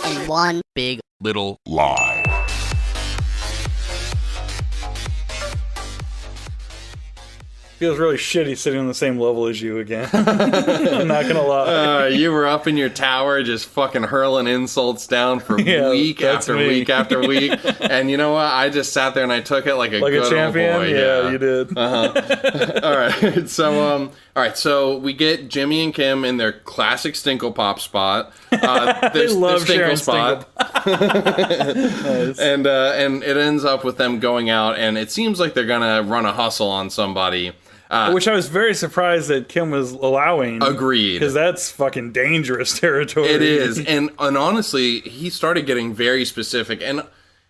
Speaker 6: And one big
Speaker 5: Little lie.
Speaker 2: Feels really shitty sitting on the same level as you again. I'm not gonna lie.
Speaker 1: You were up in your tower just fucking hurling insults down for week
Speaker 2: that's
Speaker 1: after
Speaker 2: me.
Speaker 1: week after week. And you know what? I just sat there and I took it like a good
Speaker 2: champion.
Speaker 1: old boy.
Speaker 2: Yeah, you did.
Speaker 1: All right. So we get Jimmy and Kim in their classic Stinkle Pop spot.
Speaker 2: They love sharing
Speaker 1: spot.
Speaker 2: Nice.
Speaker 1: And it ends up with them going out, and it seems like they're gonna run a hustle on somebody.
Speaker 2: Which I was very surprised that Kim was allowing.
Speaker 1: Agreed.
Speaker 2: Because that's fucking dangerous territory.
Speaker 1: It is, and honestly, he started getting very specific, and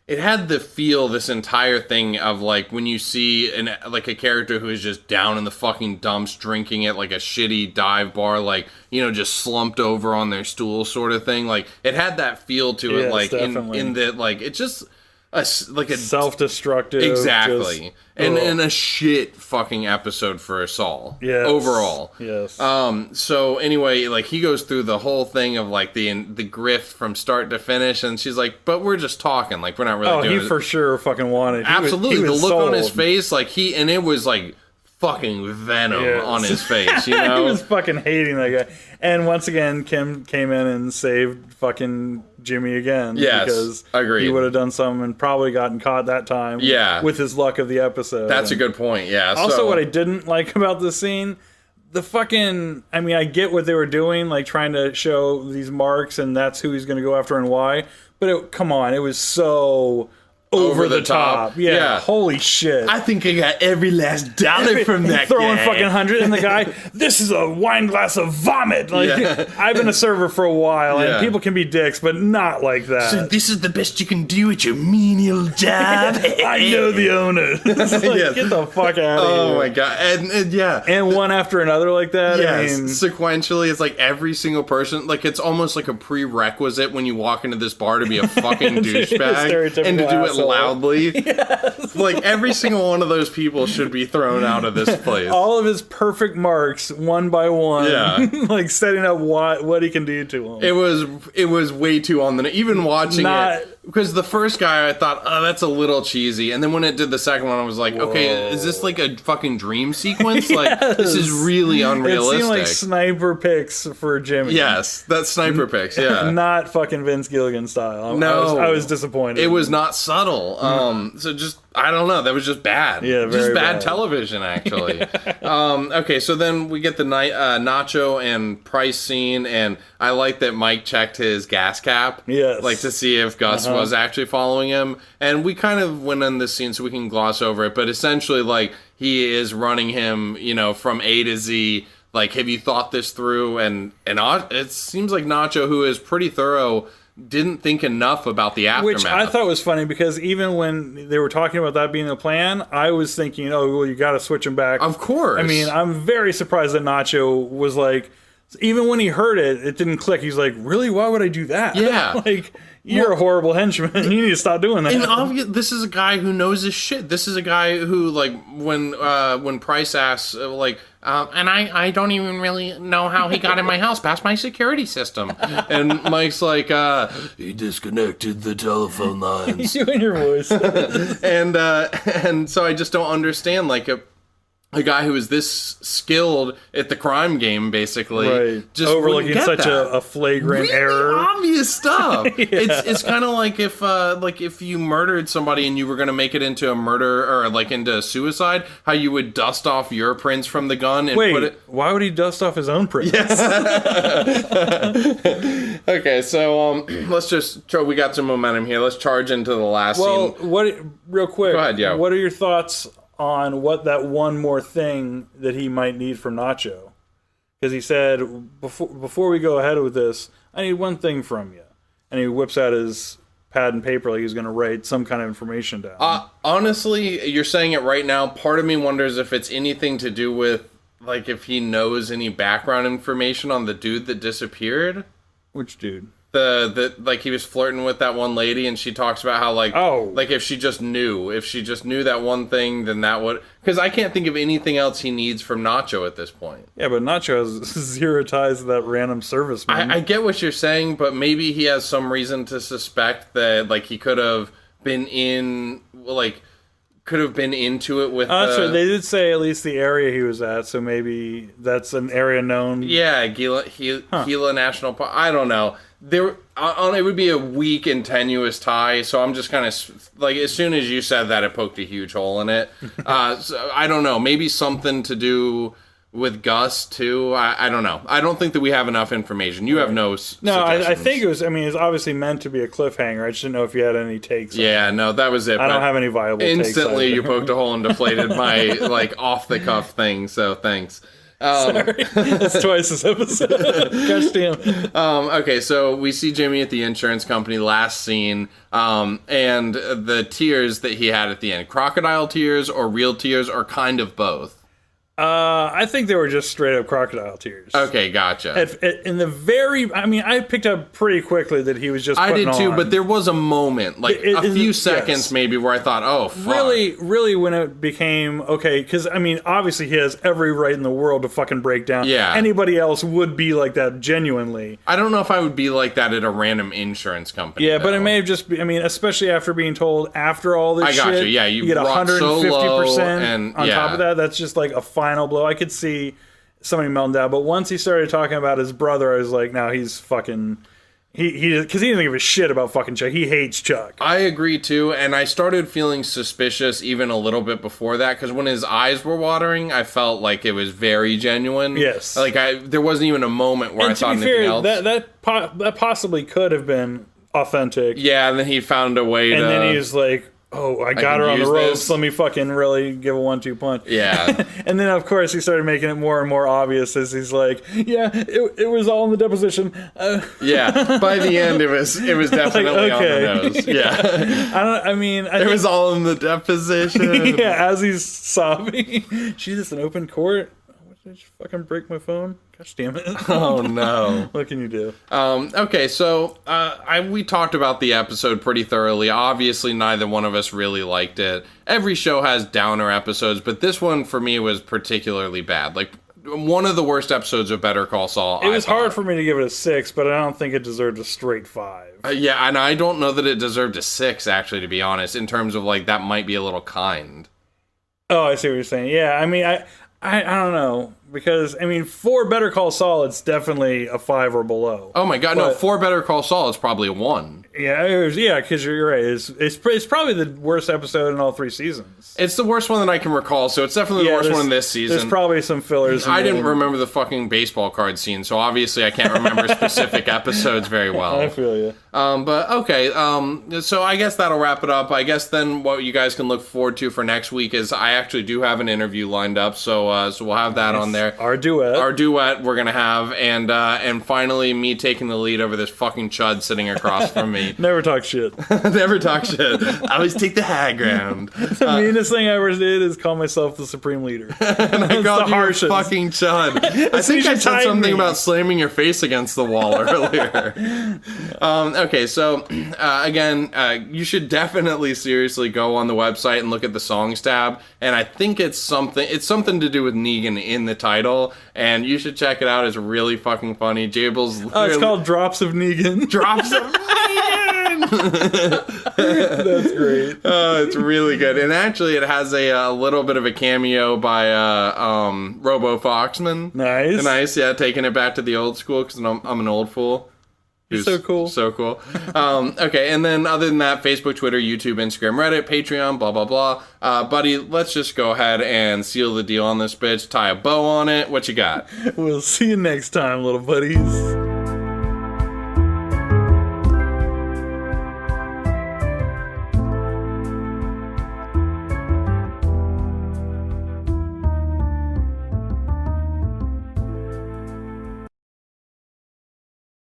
Speaker 1: it had the feel, this entire thing, of like when you see a character who is just down in the fucking dumps drinking at like a shitty dive bar, like, you know, just slumped over on their stool sort of thing. Like, it had that feel to it,
Speaker 2: Yes,
Speaker 1: like
Speaker 2: definitely.
Speaker 1: in that, like, it's just like a
Speaker 2: self-destructive.
Speaker 1: exactly,
Speaker 2: just,
Speaker 1: and a shit fucking episode for Saul.
Speaker 2: Yes.
Speaker 1: Overall.
Speaker 2: Yes.
Speaker 1: So anyway, like, he goes through the whole thing of like the grift from start to finish, and she's like, "But we're just talking, like, we're not really doing
Speaker 2: he
Speaker 1: it."
Speaker 2: for sure fucking wanted.
Speaker 1: Absolutely,
Speaker 2: He was
Speaker 1: the look on his
Speaker 2: sold.
Speaker 1: face, like and it was like fucking venom
Speaker 2: Yes.
Speaker 1: on his face, you know.
Speaker 2: He was fucking hating that guy. And once again, Kim came in and saved fucking Jimmy again.
Speaker 1: Yes,
Speaker 2: because
Speaker 1: agreed.
Speaker 2: he would have done something and probably gotten caught that time.
Speaker 1: Yeah.
Speaker 2: with his luck of the episode.
Speaker 1: That's a
Speaker 2: And
Speaker 1: good point. Yeah.
Speaker 2: Also,
Speaker 1: so,
Speaker 2: what I didn't like about this scene, the fucking, I mean, I get what they were doing, like trying to show these marks and that's who he's going to go after and why. But come on, it was so over the top. Yeah, holy shit.
Speaker 1: I think I got every last dollar from that
Speaker 2: Throwing
Speaker 1: guy.
Speaker 2: fucking 100 and the guy, this is a wine glass of vomit. Like,
Speaker 1: Yeah.
Speaker 2: I've been a server for a while
Speaker 1: Yeah.
Speaker 2: and people can be dicks, but not like that.
Speaker 1: So this is the best you can do at your menial job.
Speaker 2: I know the owner. It's like,
Speaker 1: Yes.
Speaker 2: Get the fuck out of here.
Speaker 1: Oh my god! And yeah,
Speaker 2: And one after another like that.
Speaker 1: yes.
Speaker 2: I mean,
Speaker 1: Sequentially, it's like every single person. Like, it's almost like a prerequisite when you walk into this bar to be a fucking douchebag
Speaker 2: stereotypical
Speaker 1: and to do it
Speaker 2: asshole.
Speaker 1: loudly. Like, every single one of those people should be thrown out of this place.
Speaker 2: all of his perfect marks, one by one.
Speaker 1: Yeah.
Speaker 2: Like setting up what he can do to him.
Speaker 1: It was way too on the even watching
Speaker 2: Not-
Speaker 1: it, because the first guy I thought, oh, that's a little cheesy, and then when it did the second one, I was like, okay, is this like a fucking dream sequence? Like, this is really
Speaker 2: It
Speaker 1: unrealistic.
Speaker 2: seemed like sniper picks for Jimmy.
Speaker 1: Yes, that's sniper picks. Yeah,
Speaker 2: Not fucking Vince Gilligan style.
Speaker 1: No.
Speaker 2: I was disappointed.
Speaker 1: it was not subtle. So just, I don't know, that was just bad.
Speaker 2: Yeah,
Speaker 1: just
Speaker 2: very
Speaker 1: bad
Speaker 2: bad.
Speaker 1: television, actually. Okay, so then we get the Nacho and Price scene, and I like that Mike checked his gas cap.
Speaker 2: Yes.
Speaker 1: Like, to see if Gus was actually following him. And we kind of went in this scene so we can gloss over it, but essentially, like, he is running him, you know, from A to Z. Like, have you thought this through? And it seems like Nacho, who is pretty thorough, didn't think enough about the aftermath.
Speaker 2: Which I thought was funny because even when they were talking about that being the plan, I was thinking, oh, well, you got to switch him back.
Speaker 1: Of course.
Speaker 2: I mean, I'm very surprised that Nacho was like, even when he heard it, it didn't click. He's like, really? Why would I do that?
Speaker 1: Yeah.
Speaker 2: Like, you're a horrible henchman. You need to stop doing that.
Speaker 1: And this is a guy who knows his shit. This is a guy who, like, when Price asks, and I don't even really know how he got in my house past my security system. And Mike's like, he disconnected the telephone lines.
Speaker 2: You and your voice.
Speaker 1: And so I just don't understand, like, a guy who is this skilled at the crime game, basically,
Speaker 2: Right.
Speaker 1: just
Speaker 2: Overlooking
Speaker 1: wouldn't get
Speaker 2: such
Speaker 1: that.
Speaker 2: a flagrant
Speaker 1: Really
Speaker 2: error.
Speaker 1: obvious stuff. It's kind of like if you murdered somebody and you were going to make it into a murder or like into a suicide, how you would dust off your prints from the gun and
Speaker 2: Wait,
Speaker 1: put it.
Speaker 2: why would he dust off his own prints?
Speaker 1: Okay, so let's just we got some momentum here. Let's charge into the last
Speaker 2: Well,
Speaker 1: scene.
Speaker 2: real quick,
Speaker 1: Go ahead, yeah.
Speaker 2: What are your thoughts on what that one more thing that he might need from Nacho? Because he said, before we go ahead with this, I need one thing from you. And he whips out his pad and paper like he's going to write some kind of information down.
Speaker 1: Honestly, you're saying it right now. Part of me wonders if it's anything to do with, like, if he knows any background information on the dude that disappeared.
Speaker 2: Which dude?
Speaker 1: The like he was flirting with that one lady, and she talks about how like if she just knew that one thing, then that would, because I can't think of anything else he needs from Nacho at this point.
Speaker 2: Yeah, but Nacho has zero ties to that random serviceman.
Speaker 1: I get what you're saying, but maybe he has some reason to suspect that like he could have been into it with.
Speaker 2: So they did say at least the area he was at, so maybe that's an area known.
Speaker 1: Yeah, Gila National Park. I don't know. It would be a weak and tenuous tie, so I'm just kind of like, as soon as you said that, it poked a huge hole in it. So I don't know. Maybe something to do with Gus too. I don't know. I don't think that we have enough information. You have no.
Speaker 2: No, I
Speaker 1: suggestions.
Speaker 2: think it was. I mean, it's obviously meant to be a cliffhanger. I just didn't know if you had any takes.
Speaker 1: Yeah, no, that was it.
Speaker 2: I don't have any viable takes.
Speaker 1: Instantly,
Speaker 2: either.
Speaker 1: you poked a hole and deflated my like off the cuff thing. So thanks.
Speaker 2: Sorry, that's twice this episode. Gosh damn.
Speaker 1: Okay, so we see Jimmy at the insurance company, last scene, and the tears that he had at the end. Crocodile tears or real tears or kind of both?
Speaker 2: I think they were just straight up crocodile tears.
Speaker 1: Okay, gotcha.
Speaker 2: I picked up pretty quickly that he was just
Speaker 1: I
Speaker 2: putting
Speaker 1: did too,
Speaker 2: on.
Speaker 1: but there was a moment, like a few seconds
Speaker 2: yes.
Speaker 1: maybe, where I thought, oh, fuck.
Speaker 2: Really when it became, okay, because, I mean, obviously he has every right in the world to fucking break down.
Speaker 1: Yeah.
Speaker 2: Anybody else would be like that genuinely.
Speaker 1: I don't know if I would be like that at a random insurance company.
Speaker 2: Yeah, but
Speaker 1: though.
Speaker 2: it may have just been, I mean, especially after being told after all this
Speaker 1: I got
Speaker 2: shit.
Speaker 1: you, yeah, you
Speaker 2: get
Speaker 1: brought so
Speaker 2: 150%
Speaker 1: low and-
Speaker 2: on
Speaker 1: yeah.
Speaker 2: top of that. That's just like a final blow. I could see somebody melting down, but once he started talking about his brother, I was like, now he's fucking... Because he didn't give a shit about fucking Chuck. He hates Chuck.
Speaker 1: I agree too, and I started feeling suspicious even a little bit before that, because when his eyes were watering, I felt like it was very genuine.
Speaker 2: Yes.
Speaker 1: Like there wasn't even a moment where I thought anything else.
Speaker 2: That possibly could have been authentic.
Speaker 1: Yeah, and then he found a way to...
Speaker 2: And then he was like, oh, I got
Speaker 1: can
Speaker 2: her on the
Speaker 1: use
Speaker 2: ropes.
Speaker 1: this.
Speaker 2: Let me fucking really give a 1-2 punch.
Speaker 1: Yeah.
Speaker 2: And then, of course, he started making it more and more obvious as he's like, yeah, it was all in the deposition.
Speaker 1: Yeah. By the end, it was definitely
Speaker 2: Like, okay.
Speaker 1: on the nose. Yeah.
Speaker 2: It
Speaker 1: was all in the deposition.
Speaker 2: Yeah, as he's sobbing. She's just an open court. Did I just fucking break my phone? Gosh damn it.
Speaker 1: Oh, no.
Speaker 2: What can you do?
Speaker 1: Okay, so we talked about the episode pretty thoroughly. Obviously, neither one of us really liked it. Every show has downer episodes, but this one, for me, was particularly bad. Like, one of the worst episodes of Better Call Saul.
Speaker 2: It was hard for me to give it a 6, but I don't think it deserved a straight 5.
Speaker 1: Yeah, and I don't know that it deserved a 6, actually, to be honest, in terms of, like, that might be a little kind.
Speaker 2: Oh, I see what you're saying. Yeah, I mean, I don't know. Because, I mean, for Better Call Saul, it's definitely a 5 or below.
Speaker 1: Oh my god, no, for Better Call Saul, it's probably a 1.
Speaker 2: Yeah, because you're right. It's probably the worst episode in all 3 seasons.
Speaker 1: It's the worst one that I can recall, so it's definitely the worst one this season.
Speaker 2: There's probably some fillers.
Speaker 1: I didn't remember the fucking baseball card scene, so obviously I can't remember specific episodes very well.
Speaker 2: I feel you.
Speaker 1: But okay, so I guess that'll wrap it up. I guess then what you guys can look forward to for next week is I actually do have an interview lined up, so we'll have that on there.
Speaker 2: Our duet we're
Speaker 1: gonna have, and finally me taking the lead over this fucking chud sitting across from me.
Speaker 2: Never talk shit.
Speaker 1: Never talk shit. I always take the high ground.
Speaker 2: The meanest thing I ever did is call myself the supreme leader.
Speaker 1: And I called you a fucking chud. I think I said something about slamming your face against the wall earlier. Okay, so again, you should definitely seriously go on the website and look at the songs tab, and I think it's something to do with Negan in the title, and you should check it out. It's really fucking funny. Jables.
Speaker 2: It's called Drops of Negan.
Speaker 1: Drops of Negan.
Speaker 2: That's great.
Speaker 1: Oh, it's really good. And actually, it has a little bit of a cameo by Robo Foxman.
Speaker 2: Nice.
Speaker 1: Nice, yeah, taking it back to the old school because I'm an old fool.
Speaker 2: He's so cool.
Speaker 1: So cool. Okay, and then other than that, Facebook, Twitter, YouTube, Instagram, Reddit, Patreon, blah, blah, blah. Buddy, let's just go ahead and seal the deal on this bitch. Tie a bow on it. What you got?
Speaker 2: We'll see you next time, little buddies.